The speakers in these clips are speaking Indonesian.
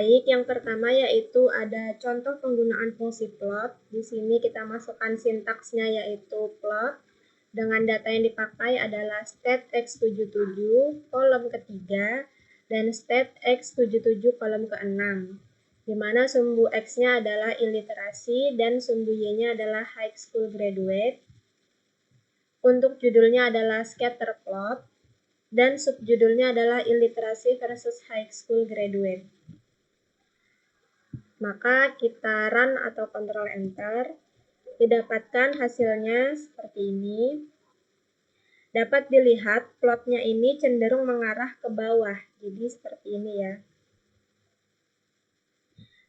Baik, yang pertama yaitu ada contoh penggunaan fungsi plot. Di sini kita masukkan sintaksnya yaitu plot. Dengan data yang dipakai adalah stat x77 kolom ketiga dan stat x77 kolom ke-6. Di mana sumbu X-nya adalah iliterasi dan sumbu Y-nya adalah high school graduate. Untuk judulnya adalah scatter plot dan subjudulnya adalah iliterasi versus high school graduate. Maka kita run atau Ctrl Enter, didapatkan hasilnya seperti ini. Dapat dilihat plotnya ini cenderung mengarah ke bawah, jadi seperti ini ya.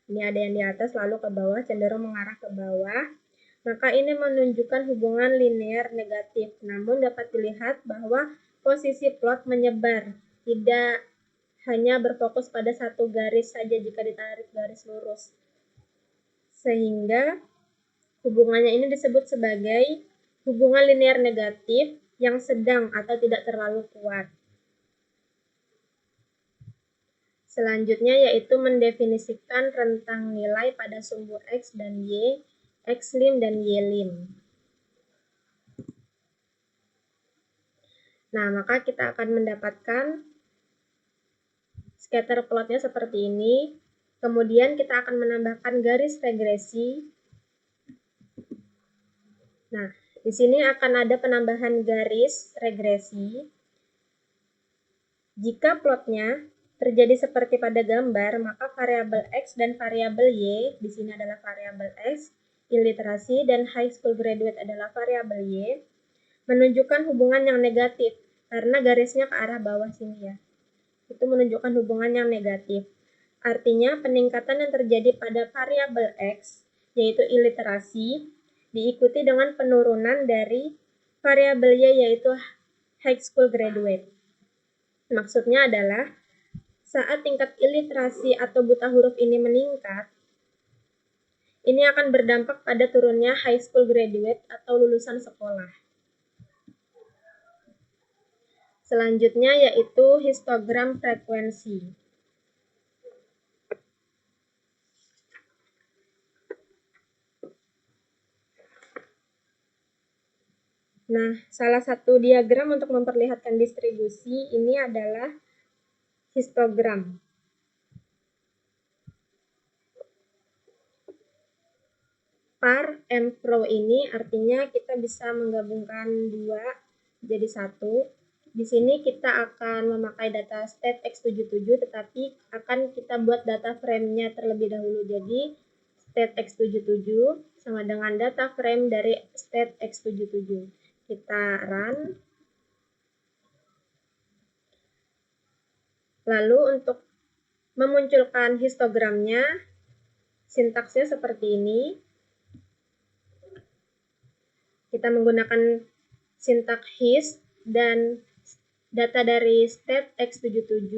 Ini ada yang di atas lalu ke bawah, cenderung mengarah ke bawah. Maka ini menunjukkan hubungan linear negatif. Namun dapat dilihat bahwa posisi plot menyebar, tidak hanya berfokus pada satu garis saja jika ditarik garis lurus. Sehingga hubungannya ini disebut sebagai hubungan linear negatif yang sedang atau tidak terlalu kuat. Selanjutnya yaitu mendefinisikan rentang nilai pada sumbu X dan Y, X-lim dan Y-lim. Nah, maka kita akan mendapatkan scatter plotnya seperti ini. Kemudian kita akan menambahkan garis regresi. Nah, di sini akan ada penambahan garis regresi. Jika plotnya terjadi seperti pada gambar, maka variabel X dan variabel Y, di sini adalah variabel X, iliterasi, dan high school graduate adalah variabel Y, menunjukkan hubungan yang negatif, karena garisnya ke arah bawah sini ya. Itu menunjukkan hubungan yang negatif. Artinya peningkatan yang terjadi pada variabel X, yaitu iliterasi, diikuti dengan penurunan dari variabel Y, yaitu high school graduate. Maksudnya adalah saat tingkat iliterasi atau buta huruf ini meningkat, ini akan berdampak pada turunnya high school graduate atau lulusan sekolah. Selanjutnya yaitu histogram frekuensi. Nah, salah satu diagram untuk memperlihatkan distribusi ini adalah histogram. Par and pro ini artinya kita bisa menggabungkan dua jadi satu. Di sini kita akan memakai data stat x77, tetapi akan kita buat data frame-nya terlebih dahulu. Jadi stat x77 sama dengan data frame dari stat x77. Kita run. Lalu untuk memunculkan histogramnya, sintaksnya seperti ini. Kita menggunakan sintak hist dan data dari stat x77,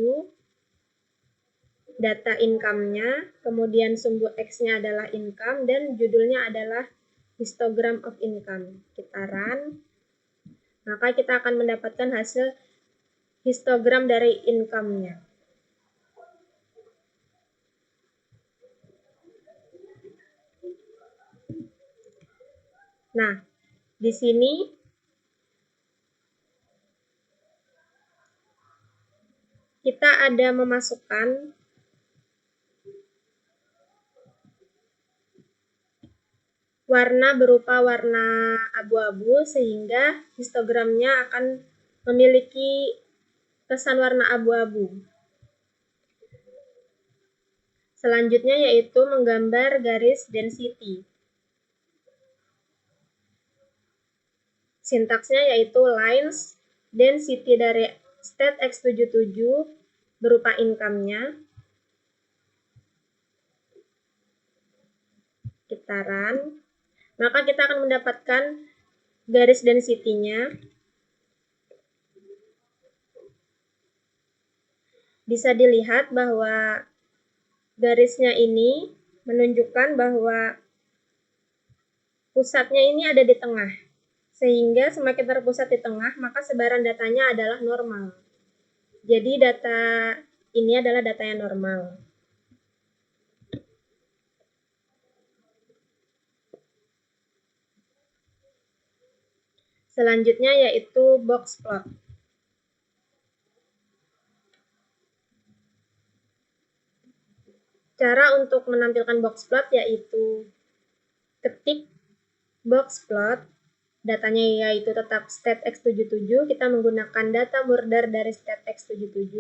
data income-nya, kemudian sumbu X-nya adalah income, dan judulnya adalah histogram of income. Kita run, maka kita akan mendapatkan hasil histogram dari income-nya. Nah, di sini kita ada memasukkan warna berupa warna abu-abu sehingga histogramnya akan memiliki kesan warna abu-abu. Selanjutnya yaitu menggambar garis density. Sintaksnya yaitu lines density dari stat x77 berupa income-nya. Kita run. Maka kita akan mendapatkan garis density-nya. Bisa dilihat bahwa garisnya ini menunjukkan bahwa pusatnya ini ada di tengah. Sehingga semakin terpusat di tengah, maka sebaran datanya adalah normal. Jadi data ini adalah data yang normal. Selanjutnya yaitu box plot. Cara untuk menampilkan box plot yaitu ketik box plot, datanya yaitu tetap statex77, kita menggunakan data murder dari statex77,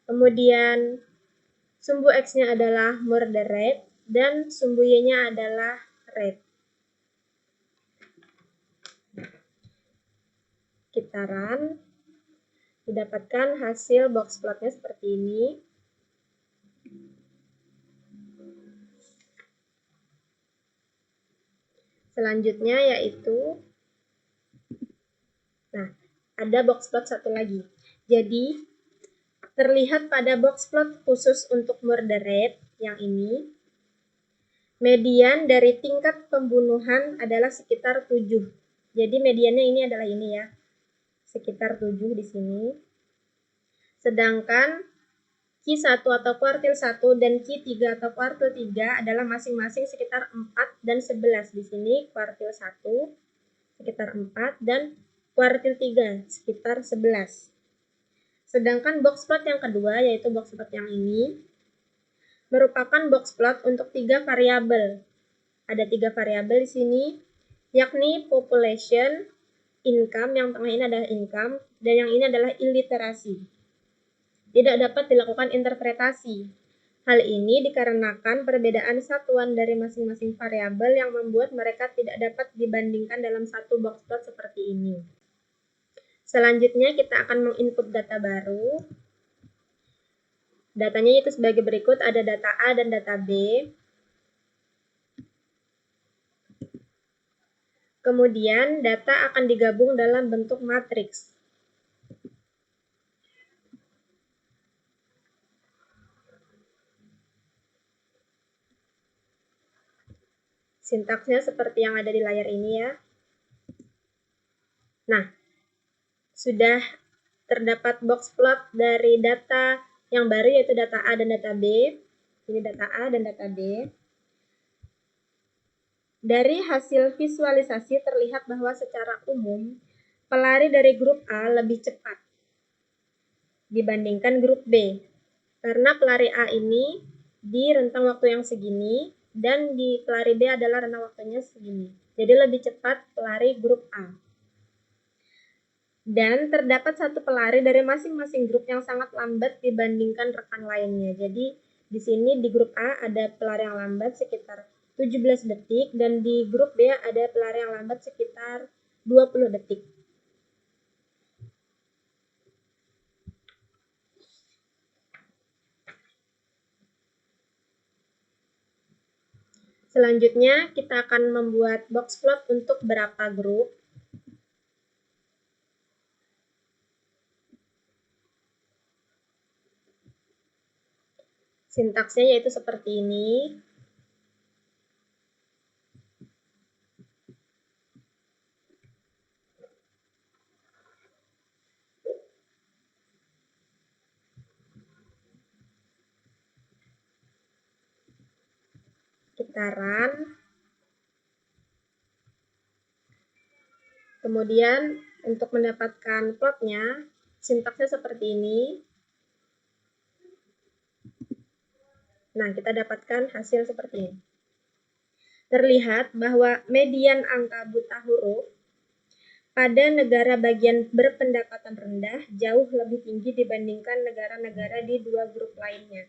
kemudian sumbu X-nya adalah murder rate, dan sumbu Y-nya adalah rate. Kita run, didapatkan hasil box plotnya seperti ini. Selanjutnya yaitu, nah, ada box plot satu lagi. Jadi, terlihat pada box plot khusus untuk murder rate yang ini, median dari tingkat pembunuhan adalah sekitar 7. Jadi mediannya ini adalah ini ya, sekitar 7 di sini. Sedangkan Q1 atau kuartil 1 dan Q3 atau kuartil 3 adalah masing-masing sekitar 4 dan 11. Di sini kuartil 1 sekitar 4 dan kuartil 3 sekitar 11. Sedangkan box plot yang kedua, yaitu box plot yang ini, merupakan box plot untuk 3 variabel. Ada 3 variabel di sini, yakni population, income, yang tengah ini adalah income, dan yang ini adalah illiterasi. Tidak dapat dilakukan interpretasi. Hal ini dikarenakan perbedaan satuan dari masing-masing variabel yang membuat mereka tidak dapat dibandingkan dalam satu box plot seperti ini. Selanjutnya kita akan menginput data baru. Datanya itu sebagai berikut, ada data A dan data B. Kemudian data akan digabung dalam bentuk matriks. Sintaksnya seperti yang ada di layar ini ya. Nah, sudah terdapat box plot dari data yang baru yaitu data A dan data B. Ini data A dan data B. Dari hasil visualisasi terlihat bahwa secara umum pelari dari grup A lebih cepat dibandingkan grup B. Karena pelari A ini di rentang waktu yang segini dan di pelari B adalah rentang waktunya segini. Jadi lebih cepat pelari grup A. Dan terdapat satu pelari dari masing-masing grup yang sangat lambat dibandingkan rekan lainnya. Jadi di sini di grup A ada pelari yang lambat sekitar 17 detik dan di grup B ada pelari yang lambat sekitar 20 detik. Selanjutnya kita akan membuat box plot untuk berapa grup. Sintaksnya yaitu seperti ini. Kita run. Kemudian untuk mendapatkan plotnya, sintaksnya seperti ini. Nah, kita dapatkan hasil seperti ini. Terlihat bahwa median angka buta huruf pada negara bagian berpendapatan rendah jauh lebih tinggi dibandingkan negara-negara di dua grup lainnya.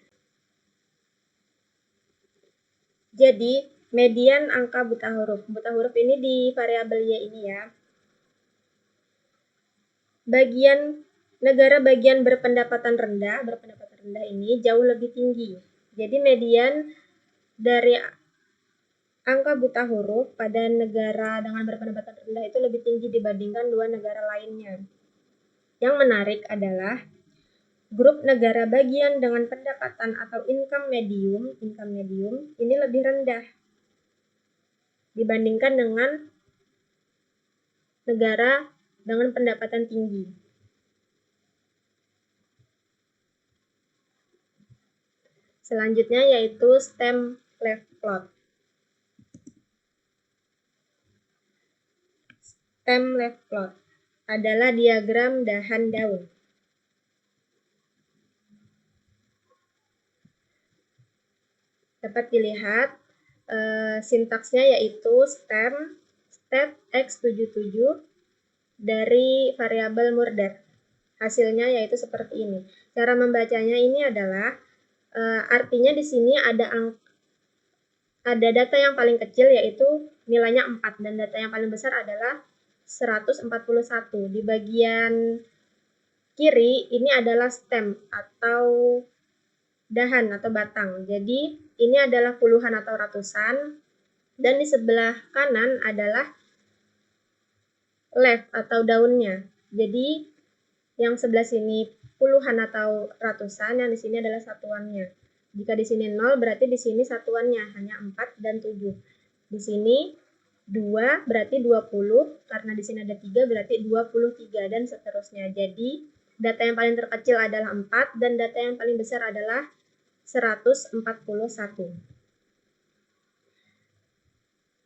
Jadi, median angka buta huruf. Buta huruf ini di variabel Y ini ya. Negara bagian berpendapatan rendah ini jauh lebih tinggi. Jadi median dari angka buta huruf pada negara dengan berpendapatan rendah itu lebih tinggi dibandingkan dua negara lainnya. Yang menarik adalah grup negara bagian dengan pendapatan atau income medium ini lebih rendah dibandingkan dengan negara dengan pendapatan tinggi. Selanjutnya yaitu stem left plot. stem leaf plot adalah diagram dahan daun. Dapat dilihat sintaksnya yaitu stem step x77 dari variabel Murder. Hasilnya yaitu seperti ini. Cara membacanya ini adalah artinya di sini ada data yang paling kecil yaitu nilainya 4 dan data yang paling besar adalah 141. Di bagian kiri ini adalah stem atau dahan atau batang. Jadi ini adalah puluhan atau ratusan dan di sebelah kanan adalah leaf atau daunnya. Jadi yang sebelah sini puluhan atau ratusan, yang di sini adalah satuannya. Jika di sini 0 berarti di sini satuannya hanya 4 dan 7. Di sini 2 berarti 20, karena di sini ada 3 berarti 23 dan seterusnya. Jadi data yang paling terkecil adalah 4 dan data yang paling besar adalah 141.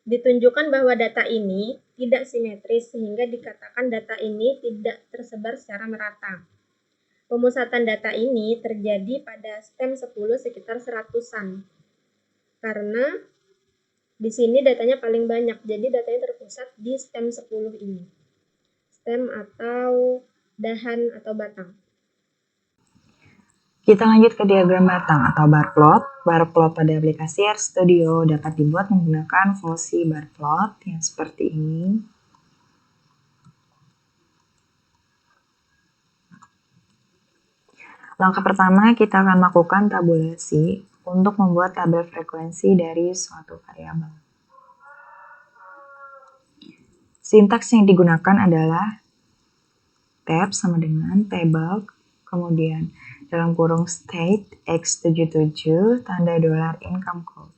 Ditunjukkan bahwa data ini tidak simetris sehingga dikatakan data ini tidak tersebar secara merata. Pemusatan data ini terjadi pada stem 10 sekitar 100-an. Karena di sini datanya paling banyak, jadi datanya terpusat di stem 10 ini. Stem atau dahan atau batang. Kita lanjut ke diagram batang atau bar plot. Bar plot pada aplikasi RStudio dapat dibuat menggunakan fungsi bar plot yang seperti ini. Langkah pertama, kita akan melakukan tabulasi untuk membuat tabel frekuensi dari suatu variabel. Sintaks yang digunakan adalah tab sama dengan table, kemudian dalam kurung state x77 tanda $ income code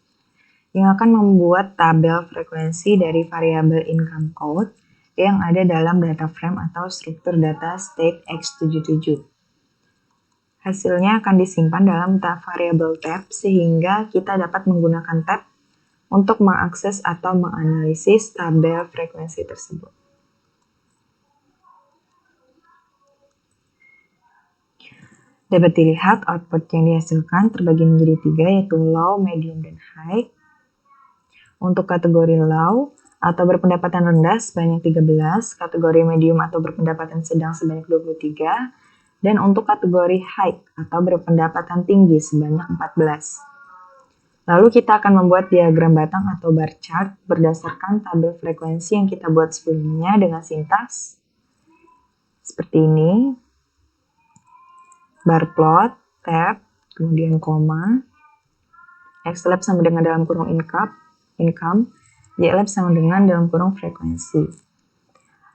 yang akan membuat tabel frekuensi dari variabel income code yang ada dalam data frame atau struktur data state x77. Hasilnya akan disimpan dalam variabel tab sehingga kita dapat menggunakan tab untuk mengakses atau menganalisis tabel frekuensi tersebut. Dapat dilihat output yang dihasilkan terbagi menjadi 3 yaitu low, medium, dan high. Untuk kategori low atau berpendapatan rendah sebanyak 13, kategori medium atau berpendapatan sedang sebanyak 23, dan untuk kategori high atau berpendapatan tinggi sebanyak 14. Lalu kita akan membuat diagram batang atau bar chart berdasarkan tabel frekuensi yang kita buat sebelumnya dengan sintaks seperti ini. Bar plot, tab, kemudian koma, xlab sama dengan dalam kurung income, ylab sama dengan dalam kurung frekuensi.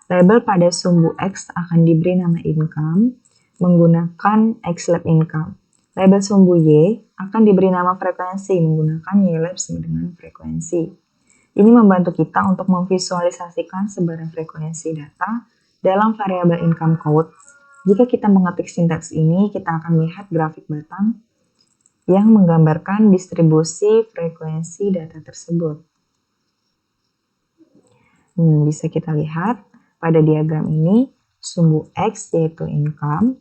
Label pada sumbu x akan diberi nama income menggunakan xlab income. Label sumbu y akan diberi nama frekuensi menggunakan ylab sama dengan frekuensi. Ini membantu kita untuk memvisualisasikan sebaran frekuensi data dalam variabel income code. Jika kita mengetik sintaks ini, kita akan melihat grafik batang yang menggambarkan distribusi frekuensi data tersebut. Bisa kita lihat pada diagram ini, sumbu X yaitu income,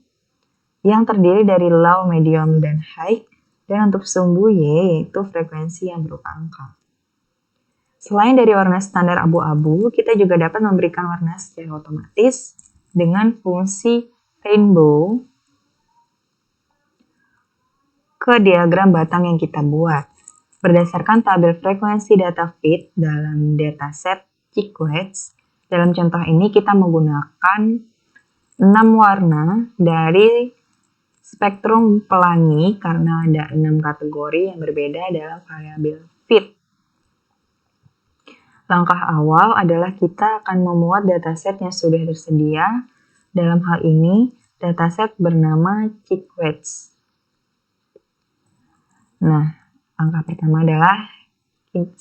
yang terdiri dari low, medium, dan high, dan untuk sumbu Y yaitu frekuensi yang berupa angka. Selain dari warna standar abu-abu, kita juga dapat memberikan warna secara otomatis dengan fungsi rainbow ke diagram batang yang kita buat. Berdasarkan tabel frekuensi data feed dalam dataset Chiclets, dalam contoh ini kita menggunakan 6 warna dari spektrum pelangi karena ada 6 kategori yang berbeda dalam variabel feed. Langkah awal adalah kita akan memuat dataset yang sudah tersedia. Dalam hal ini, dataset bernama Chiclets. Nah, langkah pertama adalah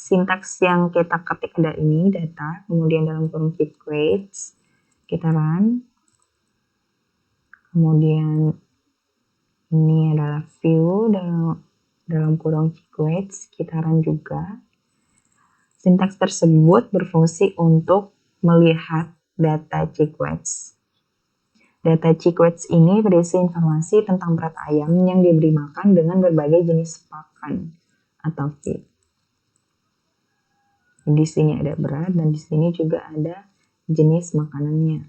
sintaks yang kita ketik ada ini, data, kemudian dalam kurung Chiclets, kita run. Kemudian ini adalah view dalam kurung Chiclets, kita run juga. Sintaks tersebut berfungsi untuk melihat data Chickwets. Data Chickwets ini berisi informasi tentang berat ayam yang diberi makan dengan berbagai jenis pakan atau feed. Di sini ada berat dan di sini juga ada jenis makanannya.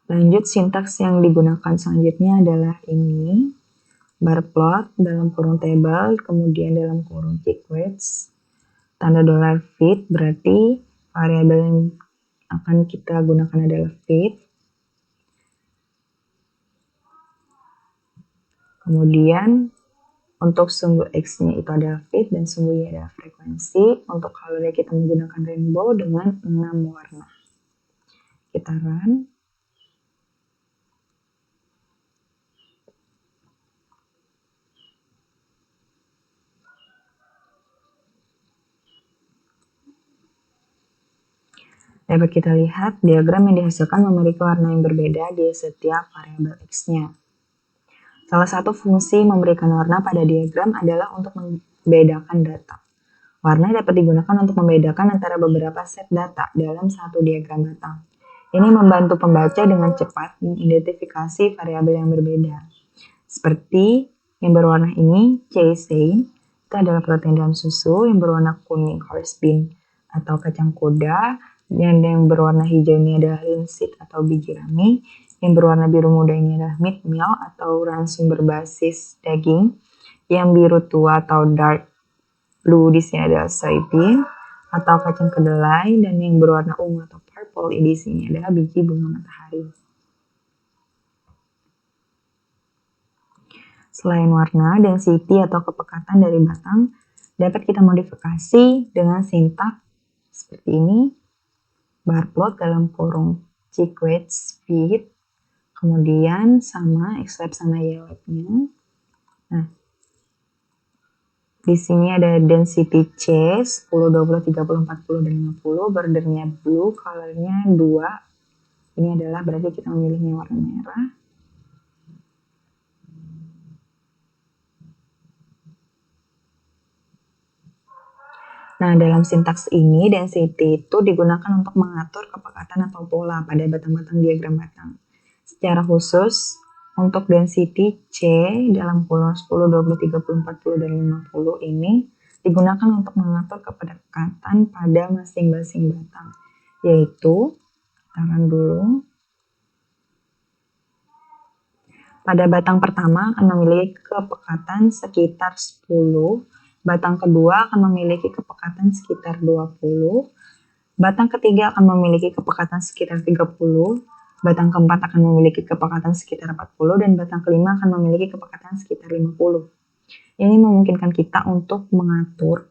Lanjut, sintaks yang digunakan selanjutnya adalah ini. Bar plot dalam kurung table, kemudian dalam kurung Chickwets. Tanda dolar feed berarti variabel yang akan kita gunakan adalah feed. Kemudian untuk sumbu X-nya itu adalah feed dan sumbu Y adalah frekuensi. Untuk colornya kita menggunakan rainbow dengan 6 warna. Kita run. Dapat kita lihat diagram yang dihasilkan memiliki warna yang berbeda di setiap variabel X-nya. Salah satu fungsi memberikan warna pada diagram adalah untuk membedakan data. Warna dapat digunakan untuk membedakan antara beberapa set data dalam satu diagram batang. Ini membantu pembaca dengan cepat mengidentifikasi variabel yang berbeda. Seperti yang berwarna ini, casein, itu adalah protein dalam susu. Yang berwarna kuning, horse bean atau kacang kuda. Yang berwarna hijau ini adalah linseed atau biji rami. Yang berwarna biru muda ini adalah meat meal atau ransum berbasis daging. Yang biru tua atau dark blue di sini adalah soybean atau kacang kedelai, dan yang berwarna ungu atau purple di sini adalah biji bunga matahari. Selain warna, density atau kepekatan dari batang dapat kita modifikasi dengan sintaks seperti ini. Bar plot dalam kurung Chickwets feed, kemudian sama Xlab sama YLab-nya. Nah, di sini ada density C 10, 20, 30, 40, dan 50. Bordernya blue, colornya 2. Ini adalah berarti kita memilihnya warna merah. Nah, dalam sintaks ini, density itu digunakan untuk mengatur kepekatan atau pola pada batang-batang diagram batang. Secara khusus, untuk density C dalam kurung 10, 20, 30, 40, dan 50 ini digunakan untuk mengatur kepekatan pada masing-masing batang. Yaitu, tangan dulu. Pada batang pertama akan memiliki kepekatan sekitar 10. Batang kedua akan memiliki kepekatan sekitar 20. Batang ketiga akan memiliki kepekatan sekitar 30. Batang keempat akan memiliki kepekatan sekitar 40. Dan batang kelima akan memiliki kepekatan sekitar 50. Ini memungkinkan kita untuk mengatur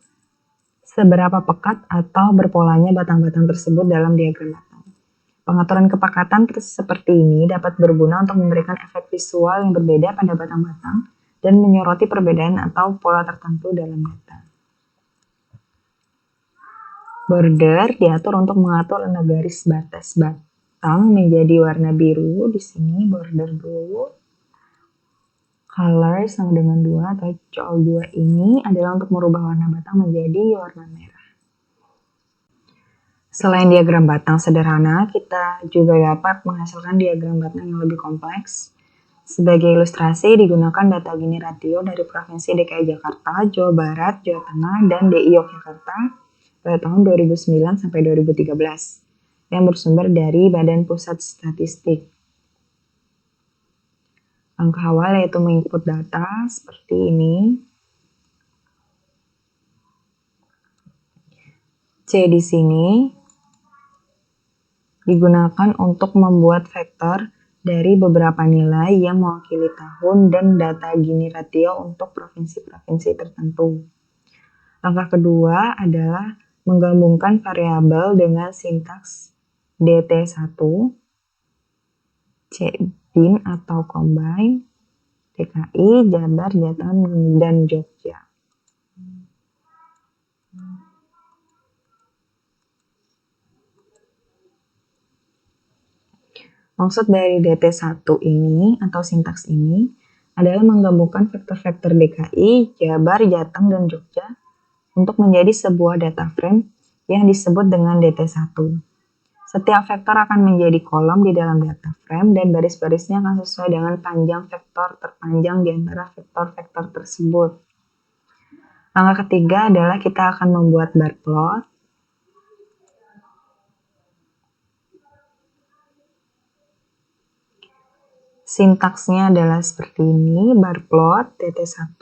seberapa pekat atau berpolanya batang-batang tersebut dalam diagram batang. Pengaturan kepekatan seperti ini dapat berguna untuk memberikan efek visual yang berbeda pada batang-batang dan menyoroti perbedaan atau pola tertentu dalam data. Border diatur untuk mengatur garis batas batang menjadi warna biru. Di sini border dulu. Color sama dengan 2 atau col 2 ini adalah untuk merubah warna batang menjadi warna merah. Selain diagram batang sederhana, kita juga dapat menghasilkan diagram batang yang lebih kompleks. Sebagai ilustrasi, digunakan data Gini ratio dari Provinsi DKI Jakarta, Jawa Barat, Jawa Tengah, dan DI Yogyakarta pada tahun 2009 sampai 2013 yang bersumber dari Badan Pusat Statistik. Langkah awal yaitu menginput data seperti ini. C di sini digunakan untuk membuat vektor dari beberapa nilai yang mewakili tahun dan data Gini ratio untuk provinsi-provinsi tertentu. Langkah kedua adalah menggabungkan variabel dengan sintaks DT1, CBIN atau combine, DKI, Jabar, Jateng, dan Jogja. Maksud dari DT1 ini atau sintaks ini adalah menggabungkan vektor-vektor DKI, Jabar, Jateng, dan Jogja untuk menjadi sebuah data frame yang disebut dengan DT1. Setiap vektor akan menjadi kolom di dalam data frame dan baris-barisnya akan sesuai dengan panjang vektor terpanjang di antara vektor-vektor tersebut. Langkah ketiga adalah kita akan membuat bar plot. Sintaksnya adalah seperti ini, bar plot, DT1,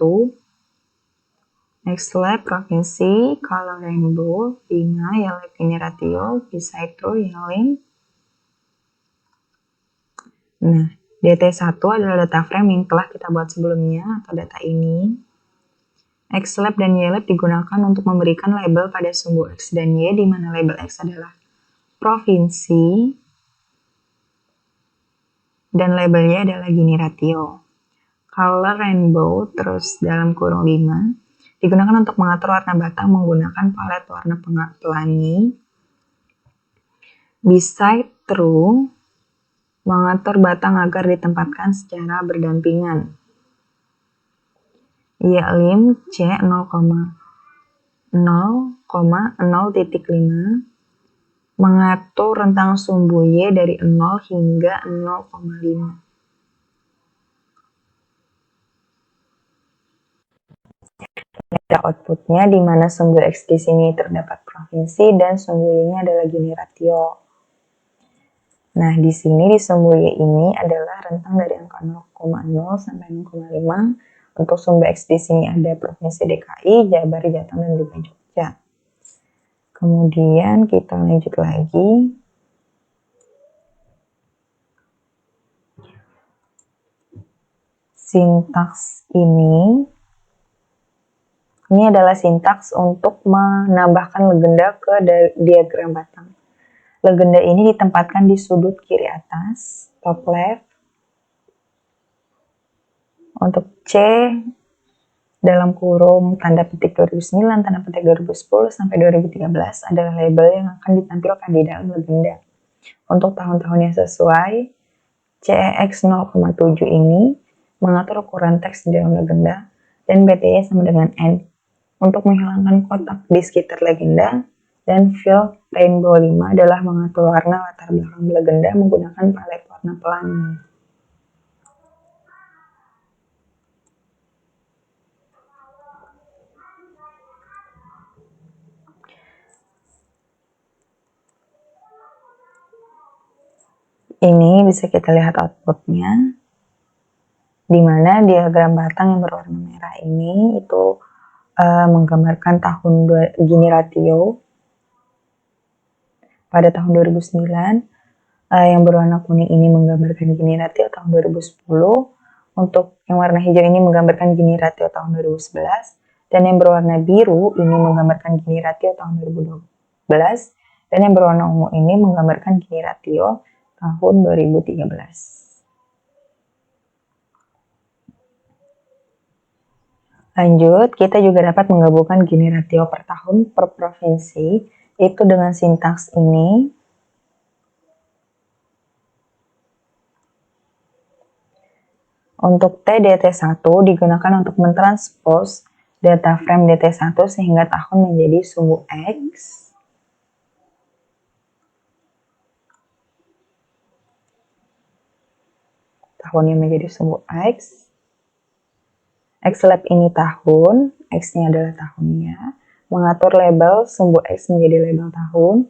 next lab, provinsi, color rainbow, Binga, yellow ini ratio, beside row, yelling. Nah, DT1 adalah data frame yang telah kita buat sebelumnya atau data ini. XLab dan YLab digunakan untuk memberikan label pada sumbu X dan Y, di mana label X adalah provinsi dan label Y adalah Gini ratio. Color rainbow terus dalam kurung 5 digunakan untuk mengatur warna batang menggunakan palet warna pelangi. Beside row mengatur batang agar ditempatkan secara berdampingan. Y-lim C 0,0,0,5 mengatur rentang sumbu Y dari 0 hingga 0,5. Ada outputnya di mana sumbu X di sini terdapat provinsi dan sumbu Y-nya adalah Gini ratio. Nah, di sini di sumbu Y ini adalah rentang dari angka 0,0 sampai 0,5. Untuk sumbu X di sini ada Provinsi DKI, Jabar, Jateng, dan juga Jogja. Kemudian kita lanjut lagi. Sintaks ini adalah sintaks untuk menambahkan legenda ke diagram batang. Legenda ini ditempatkan di sudut kiri atas, top left. Untuk C dalam kurung tanda petik 2009, tanda petik 2010 sampai 2013 adalah label yang akan ditampilkan di dalam legenda. Untuk tahun-tahun yang sesuai, CEX 0,7 ini mengatur ukuran teks di dalam legenda dan BTY sama dengan N. Untuk menghilangkan kotak di sekitar legenda, dan fill rainbow 5 adalah mengatur warna latar belakang legenda menggunakan palet warna pelangi. Ini bisa kita lihat outputnya, di mana diagram batang yang berwarna merah ini itu menggambarkan tahun Gini ratio pada tahun 2009. Yang berwarna kuning ini menggambarkan Gini ratio tahun 2010. Untuk yang warna hijau ini menggambarkan Gini ratio tahun 2011. Dan yang berwarna biru ini menggambarkan Gini ratio tahun 2012. Dan yang berwarna ungu ini menggambarkan Gini ratio tahun 2013. Lanjut, kita juga dapat menggabungkan Gini ratio per tahun per provinsi, itu dengan sintaks ini. Untuk TDT1 digunakan untuk mentranspos data frame DT1 sehingga tahun menjadi sumbu X. Tahunnya menjadi sumbu X. XLab ini tahun, X-nya adalah tahunnya. Mengatur label sumbu X menjadi label tahun.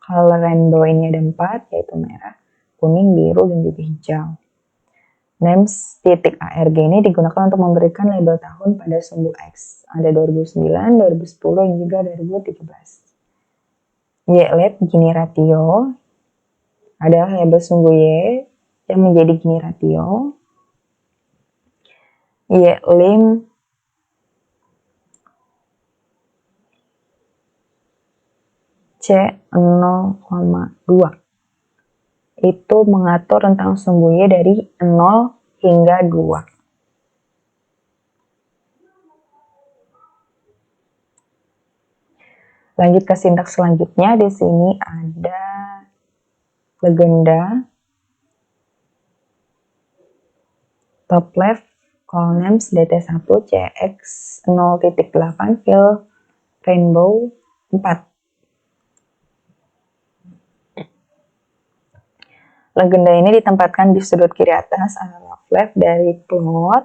Color rainbow ini ada 4, yaitu merah, kuning, biru, dan juga hijau. Names titik ARG ini digunakan untuk memberikan label tahun pada sumbu X. Ada 2009, 2010, dan juga 2013. YLab Gini ratio adalah label sumbu Y yang menjadi Gini ratio. Y-lim C 0,2 itu mengatur rentang sumbu Y dari 0 hingga 2. Lanjut ke sintaks selanjutnya. Di sini ada legenda, top left, call names DT1 CX 0.8 fill rainbow 4. Legenda ini ditempatkan di sudut kiri atas atau left dari plot.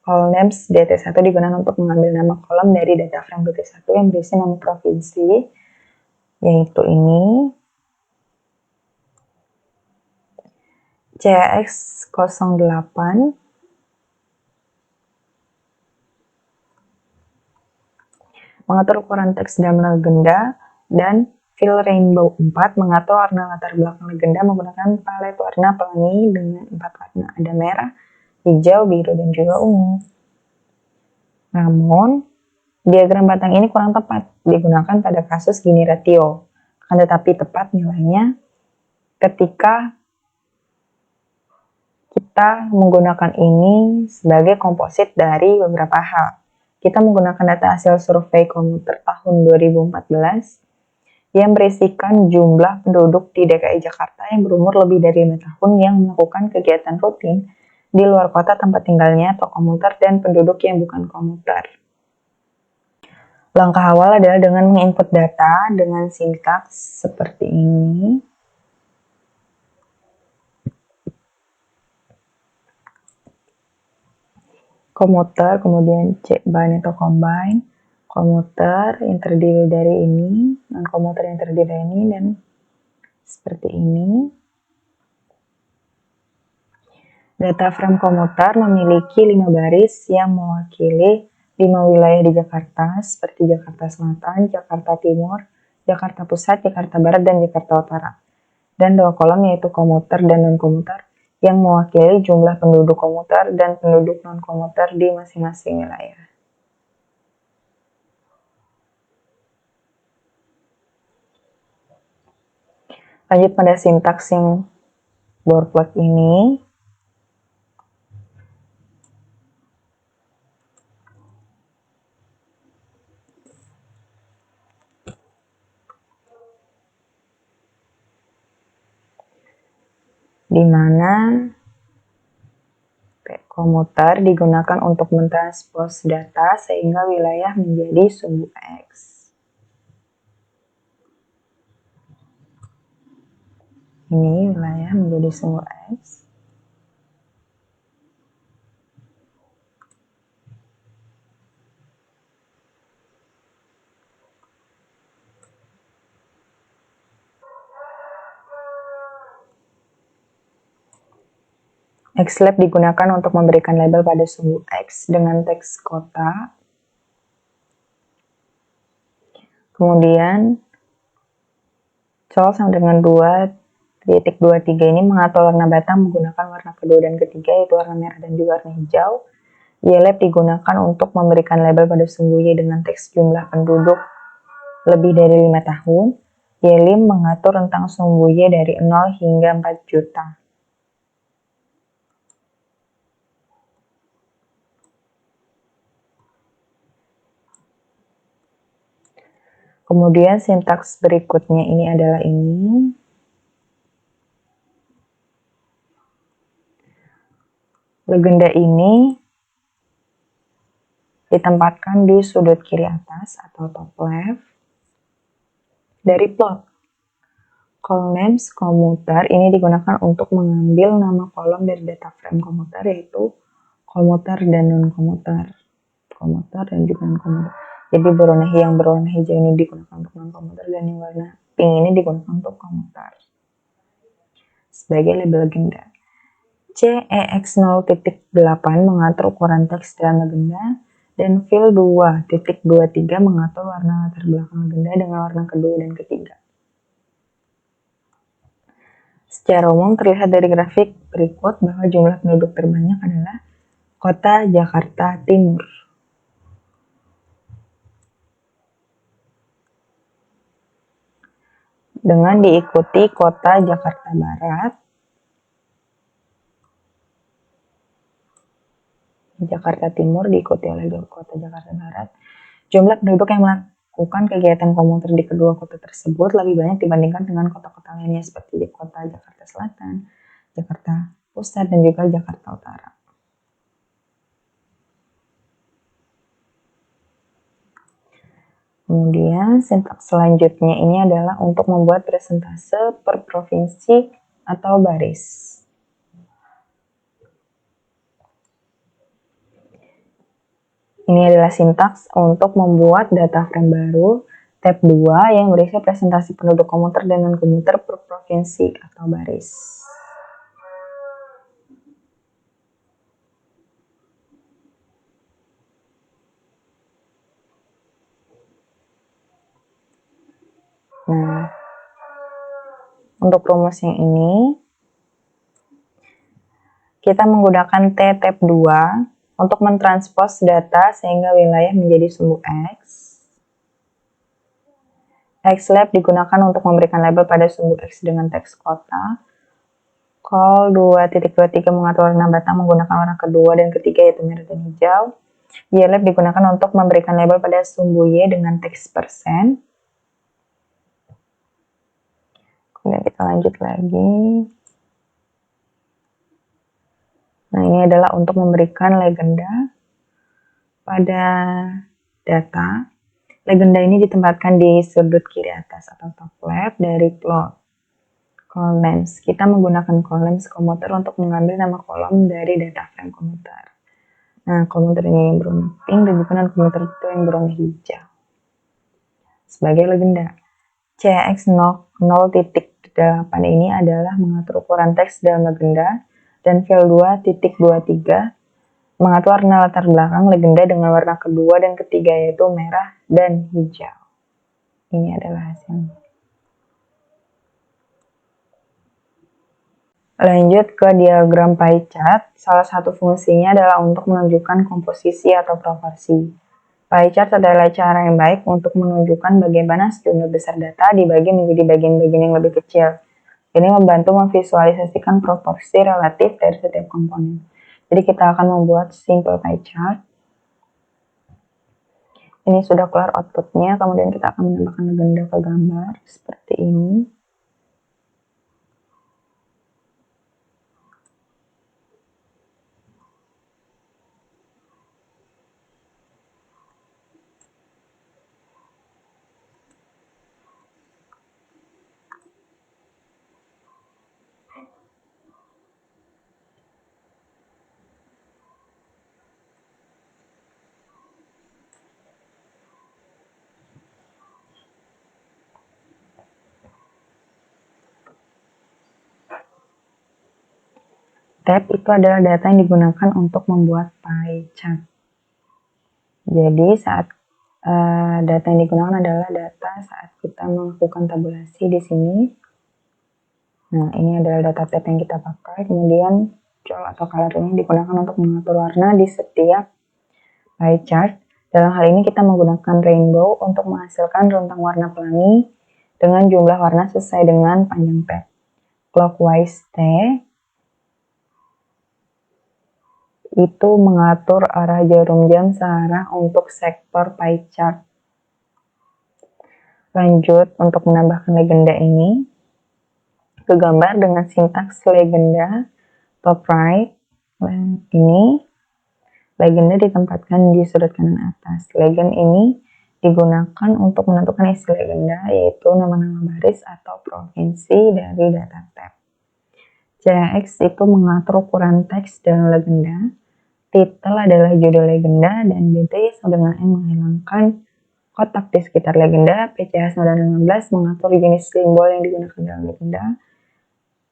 Call names DT1 digunakan untuk mengambil nama kolom dari data frame DT1 yang berisi nama provinsi, yaitu ini CX08. Mengatur ukuran teks dalam legenda, dan Fill Rainbow 4 mengatur warna latar belakang legenda menggunakan palet warna pelangi dengan 4 warna. Ada merah, hijau, biru, dan juga ungu. Namun, diagram batang ini kurang tepat digunakan pada kasus Gini ratio, akan tetapi tepat nilainya ketika kita menggunakan ini sebagai komposit dari beberapa hal. Kita menggunakan data hasil survei komuter tahun 2014 yang berisikan jumlah penduduk di DKI Jakarta yang berumur lebih dari 5 tahun yang melakukan kegiatan rutin di luar kota tempat tinggalnya atau komuter dan penduduk yang bukan komuter. Langkah awal adalah dengan menginput data dengan sintaks seperti ini. Komuter, kemudian cek bind atau combine. Komuter yang terdiri dari ini, non-komuter yang terdiri dari ini, dan seperti ini. Data frame komuter memiliki 5 baris yang mewakili 5 wilayah di Jakarta, seperti Jakarta Selatan, Jakarta Timur, Jakarta Pusat, Jakarta Barat, dan Jakarta Utara. Dan 2 kolom yaitu komuter dan non-komuter yang mewakili jumlah penduduk komuter dan penduduk non-komuter di masing-masing wilayah. Lanjut pada sintaks yang board plot ini. Di mana komuter digunakan untuk mentranspose data sehingga wilayah menjadi sumbu X. Ini wilayah menjadi sumbu X. Xlab digunakan untuk memberikan label pada sumbu X dengan teks kota. Kemudian col sama dengan 2.23 ini mengatur warna batang menggunakan warna kedua dan ketiga, yaitu warna merah dan juga warna hijau. Ylab digunakan untuk memberikan label pada sumbu Y dengan teks jumlah penduduk lebih dari 5 tahun. Ylim mengatur rentang sumbu Y dari 0 hingga 4 juta. Kemudian sintaks berikutnya ini adalah ini. Legenda ini ditempatkan di sudut kiri atas atau top left dari plot. Call names komuter ini digunakan untuk mengambil nama kolom dari data frame komuter, yaitu komuter dan non-komuter. Komuter dan juga non-komuter. Jadi yang berwarna hijau ini digunakan untuk non-komuter dan yang warna pink ini digunakan untuk komuter. Sebagai label legenda. CEX0.8 mengatur ukuran teks dalam legenda, dan Fill 2.23 mengatur warna latar belakang legenda dengan warna kedua dan ketiga. Secara umum terlihat dari grafik berikut bahwa jumlah penduduk terbanyak adalah Kota Jakarta Timur. Dengan diikuti Kota Jakarta Barat, Jakarta Timur diikuti oleh Kota Jakarta Barat. Jumlah penduduk yang melakukan kegiatan komuter di kedua kota tersebut lebih banyak dibandingkan dengan kota-kota lainnya seperti di Kota Jakarta Selatan, Jakarta Pusat, dan juga Jakarta Utara. Kemudian sintaks selanjutnya ini adalah untuk membuat persentase per provinsi atau baris. Ini adalah sintaks untuk membuat data frame baru tab 2 yang berisi presentasi penduduk komuter dan non-komuter per provinsi atau baris. Nah, untuk rumus yang ini, kita menggunakan T tab 2 untuk mentranspos data sehingga wilayah menjadi sumbu X. XLab digunakan untuk memberikan label pada sumbu X dengan teks kota. Call 2.23 mengatur warna data menggunakan warna kedua dan ketiga yaitu merah dan hijau. YLab digunakan untuk memberikan label pada sumbu Y dengan teks persen. Kemudian kita lanjut lagi. Nah, ini adalah untuk memberikan legenda pada data. Legenda ini ditempatkan di sudut kiri atas atau top left dari plot. Columns. Kita menggunakan columns komuter untuk mengambil nama kolom dari data frame komuter. Nah, komuter ini yang berwarna pink dan juga non-komuter itu yang berwarna hijau. Sebagai legenda, CX0.8 ini adalah mengatur ukuran teks dalam legenda dan file 2.23 mengatur warna latar belakang legenda dengan warna kedua dan ketiga yaitu merah dan hijau. Ini adalah hasilnya. Lanjut ke diagram pie chart. Salah satu fungsinya adalah untuk menunjukkan komposisi atau proporsi. Pie chart adalah cara yang baik untuk menunjukkan bagaimana sejumlah besar data dibagi menjadi bagian-bagian yang lebih kecil. Ini membantu memvisualisasikan proporsi relatif dari setiap komponen. Jadi kita akan membuat simple pie chart. Ini sudah keluar outputnya, kemudian kita akan menambahkan legenda ke gambar seperti ini. Tab itu adalah data yang digunakan untuk membuat pie chart. Jadi saat data yang digunakan adalah data saat kita melakukan tabulasi di sini. Nah, ini adalah data tab yang kita pakai. Kemudian col atau color ini digunakan untuk mengatur warna di setiap pie chart. Dalam hal ini kita menggunakan rainbow untuk menghasilkan rentang warna pelangi dengan jumlah warna sesuai dengan panjang tab. Clockwise T itu mengatur arah jarum jam searah untuk sektor pie chart. Lanjut untuk menambahkan legenda ini ke gambar dengan sintaks legenda top right. Ini legenda ditempatkan di sudut kanan atas. Legend ini digunakan untuk menentukan isi legenda yaitu nama-nama baris atau provinsi dari data tab. CX itu mengatur ukuran teks dalam legenda. Titel adalah judul legenda dan BT sama dengan M menghilangkan kotak di sekitar legenda. PCH 915 mengatur jenis simbol yang digunakan dalam legenda.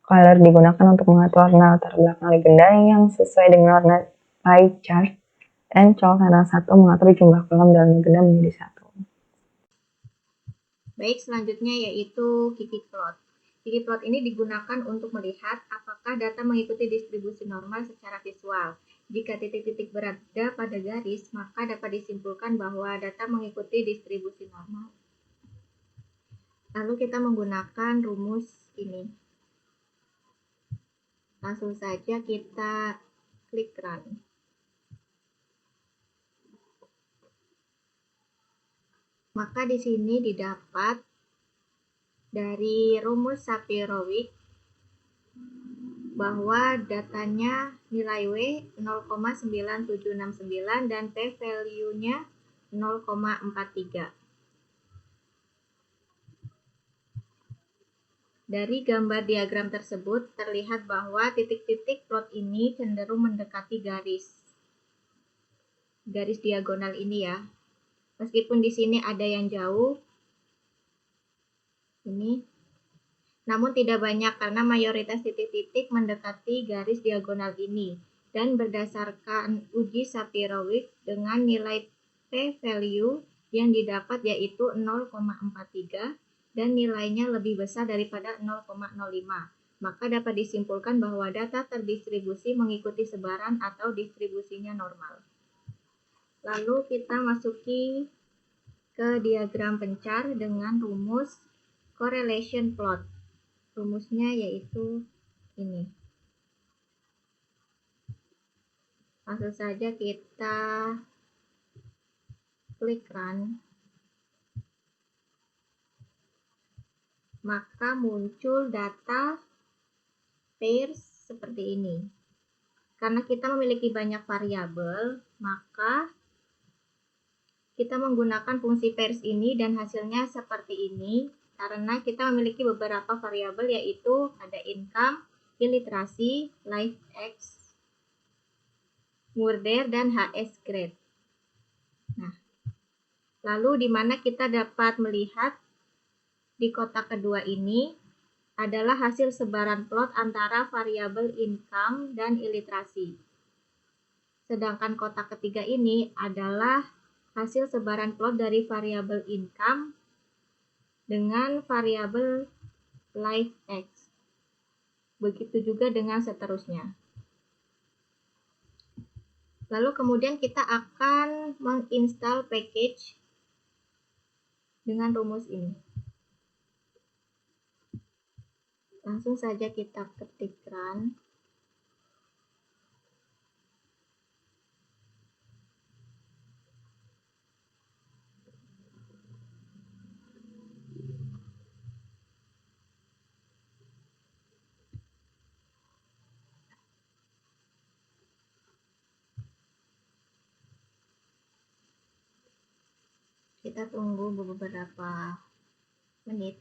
Color digunakan untuk mengatur warna latar belakang legenda yang sesuai dengan warna pie chart. Dan col kanan 1 mengatur jumlah kolom dalam legenda menjadi 1. Baik, selanjutnya yaitu Kiki plot. Kiki plot ini digunakan untuk melihat apakah data mengikuti distribusi normal secara visual. Jika titik-titik berada pada garis, maka dapat disimpulkan bahwa data mengikuti distribusi normal. Lalu kita menggunakan rumus ini. Langsung saja kita klik run. Maka di sini didapat dari rumus Sapir-Whorf bahwa datanya nilai W 0,9769 dan p-value-nya 0,43. Dari gambar diagram tersebut terlihat bahwa titik-titik plot ini cenderung mendekati garis diagonal ini ya. Meskipun di sini ada yang jauh, ini, namun tidak banyak karena mayoritas titik-titik mendekati garis diagonal ini. Dan berdasarkan uji Shapiro-Wilk dengan nilai p-value yang didapat yaitu 0,43 dan nilainya lebih besar daripada 0,05, maka dapat disimpulkan bahwa data terdistribusi mengikuti sebaran atau distribusinya normal. Lalu kita masuki ke diagram pencar dengan rumus correlation plot. Rumusnya yaitu ini. Langsung saja kita klik run. Maka muncul data pairs seperti ini. Karena kita memiliki banyak variabel, maka kita menggunakan fungsi pairs ini dan hasilnya seperti ini. Karena kita memiliki beberapa variabel yaitu ada income, illiterasi, life X, murder, dan HS grade. Nah, lalu di mana kita dapat melihat di kotak kedua ini adalah hasil sebaran plot antara variabel income dan illiterasi. Sedangkan kotak ketiga ini adalah hasil sebaran plot dari variabel income dengan variabel life X. Begitu juga dengan seterusnya. Lalu kemudian kita akan menginstal package dengan rumus ini. Langsung saja kita ketik run. Kita tunggu beberapa menit.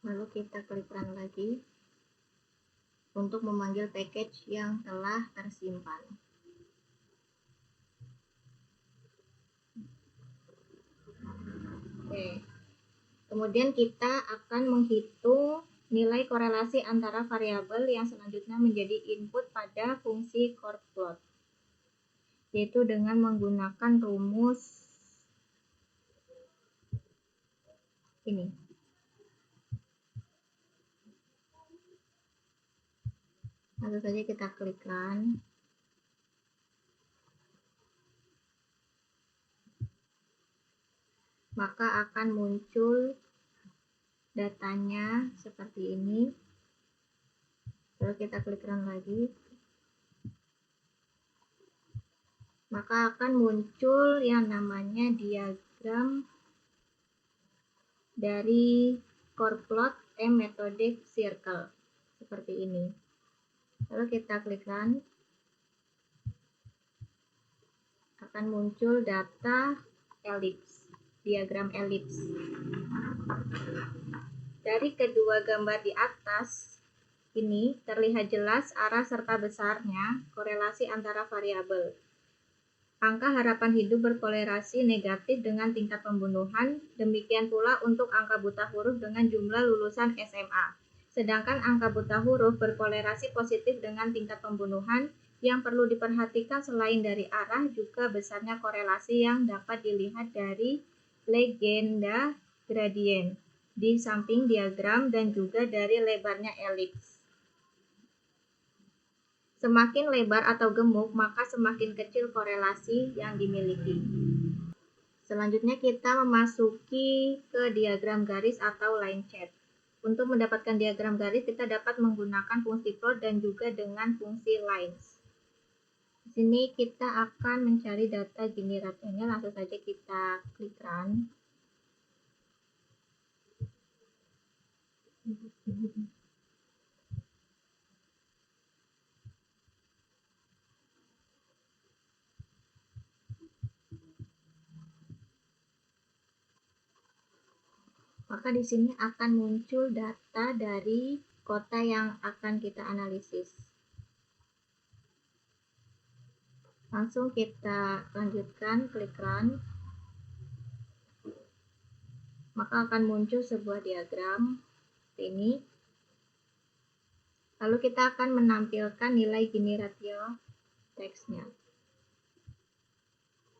Lalu kita klik run lagi untuk memanggil package yang telah tersimpan. Oke. Kemudian kita akan menghitung nilai korelasi antara variabel yang selanjutnya menjadi input pada fungsi chordplot, yaitu dengan menggunakan rumus ini. Lalu saja kita klik run. Maka akan muncul datanya seperti ini. Lalu kita klik run lagi. Maka akan muncul yang namanya diagram dari chordplot M-methodic circle seperti ini. Lalu kita klik run. Akan muncul data elips, diagram elips. Dari kedua gambar di atas ini terlihat jelas arah serta besarnya korelasi antara variabel. Angka harapan hidup berkorelasi negatif dengan tingkat pembunuhan, demikian pula untuk angka buta huruf dengan jumlah lulusan SMA. Sedangkan angka buta huruf berkorelasi positif dengan tingkat pembunuhan. Yang perlu diperhatikan selain dari arah juga besarnya korelasi yang dapat dilihat dari legenda gradien di samping diagram dan juga dari lebarnya elips. Semakin lebar atau gemuk, maka semakin kecil korelasi yang dimiliki. Selanjutnya kita memasuki ke diagram garis atau line chart. Untuk mendapatkan diagram garis, kita dapat menggunakan fungsi plot dan juga dengan fungsi lines. Di sini kita akan mencari data generatornya, langsung saja kita klik run. maka di sini akan muncul data dari kota yang akan kita analisis. Langsung kita lanjutkan, klik run. Maka akan muncul sebuah diagram ini. Lalu kita akan menampilkan nilai Gini ratio teksnya.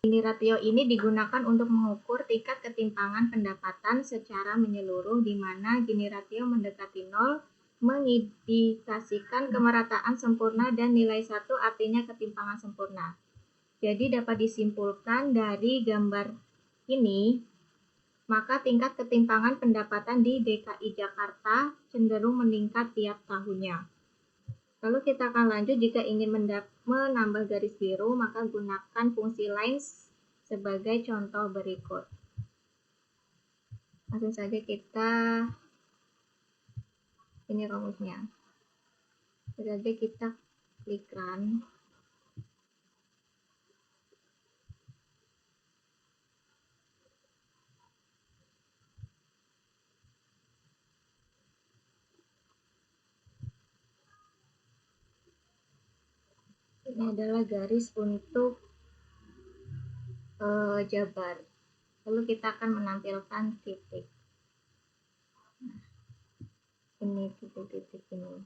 Gini ratio ini digunakan untuk mengukur tingkat ketimpangan pendapatan secara menyeluruh, di mana Gini ratio mendekati 0 mengindikasikan kemerataan sempurna dan nilai 1 artinya ketimpangan sempurna. Jadi dapat disimpulkan dari gambar ini, maka tingkat ketimpangan pendapatan di DKI Jakarta cenderung meningkat tiap tahunnya. Lalu kita akan lanjut, jika ingin menambah garis biru, maka gunakan fungsi lines sebagai contoh berikut. Langsung saja kita, ini rumusnya. Jadi kita klik run. Ini adalah garis untuk Jabar. Lalu kita akan menampilkan titik. Ini titik-titik ini.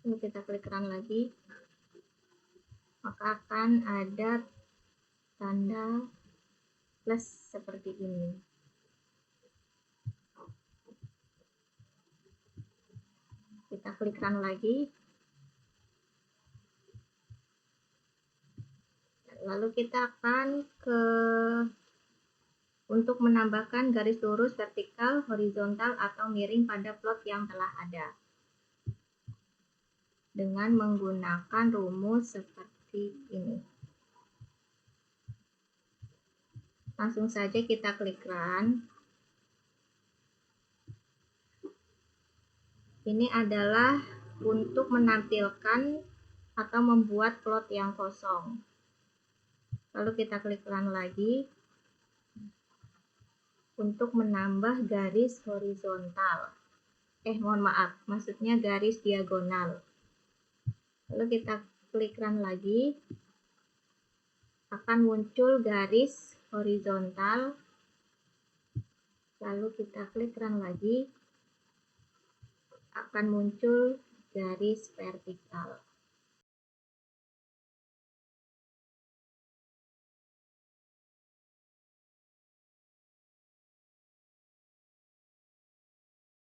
Lalu kita klik run lagi. Maka akan ada tanda plus seperti ini. Kita klik run lagi. Lalu kita akan untuk menambahkan garis lurus, vertikal, horizontal, atau miring pada plot yang telah ada dengan menggunakan rumus seperti ini. Langsung saja kita klik run. Ini adalah untuk menampilkan atau membuat plot yang kosong. Lalu kita klik run lagi untuk menambah garis horizontal. Mohon maaf, maksudnya garis diagonal. Lalu kita klik run lagi, akan muncul garis horizontal. Lalu kita klik run lagi, akan muncul garis vertikal.